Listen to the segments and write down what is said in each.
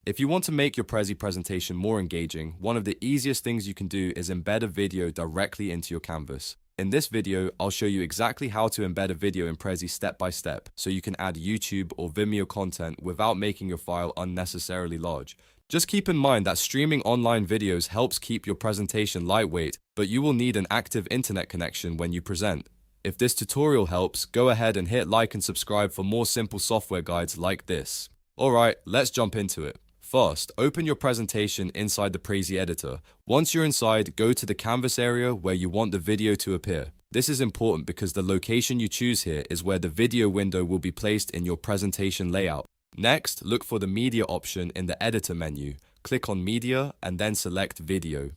If you want to make your Prezi presentation more engaging, one of the easiest things you can do is embed a video directly into your canvas. In this video, I'll show you exactly how to embed a video in Prezi step by step, so you can add YouTube or Vimeo content without making your file unnecessarily large. Just keep in mind that streaming online videos helps keep your presentation lightweight, but you will need an active internet connection when you present. If this tutorial helps, go ahead and hit like and subscribe for more simple software guides like this. Alright, let's jump into it. First, open your presentation inside the Prezi editor. Once you're inside, go to the canvas area where you want the video to appear. This is important because the location you choose here is where the video window will be placed in your presentation layout. Next, look for the media option in the editor menu. Click on media and then select video.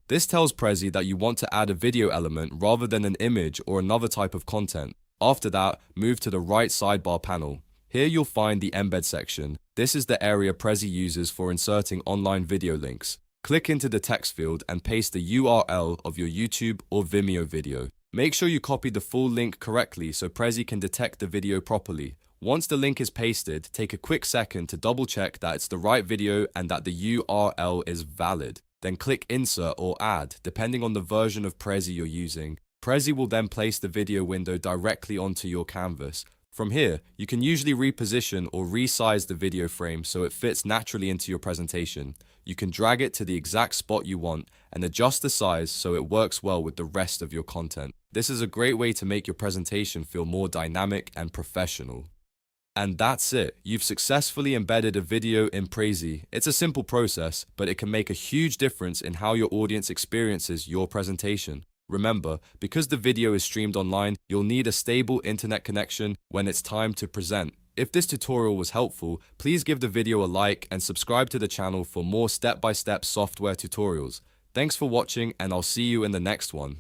This tells Prezi that you want to add a video element rather than an image or another type of content. After that, move to the right sidebar panel. Here you'll find the Embed section. This is the area Prezi uses for inserting online video links. Click into the text field and paste the URL of your YouTube or Vimeo video. Make sure you copy the full link correctly so Prezi can detect the video properly. Once the link is pasted, take a quick second to double check that it's the right video and that the URL is valid. Then click Insert or Add, depending on the version of Prezi you're using. Prezi will then place the video window directly onto your canvas. From here, you can usually reposition or resize the video frame so it fits naturally into your presentation. You can drag it to the exact spot you want and adjust the size so it works well with the rest of your content. This is a great way to make your presentation feel more dynamic and professional. And that's it. You've successfully embedded a video in Prezi. It's a simple process, but it can make a huge difference in how your audience experiences your presentation. Remember, because the video is streamed online, you'll need a stable internet connection when it's time to present. If this tutorial was helpful, please give the video a like and subscribe to the channel for more step-by-step software tutorials. Thanks for watching, and I'll see you in the next one.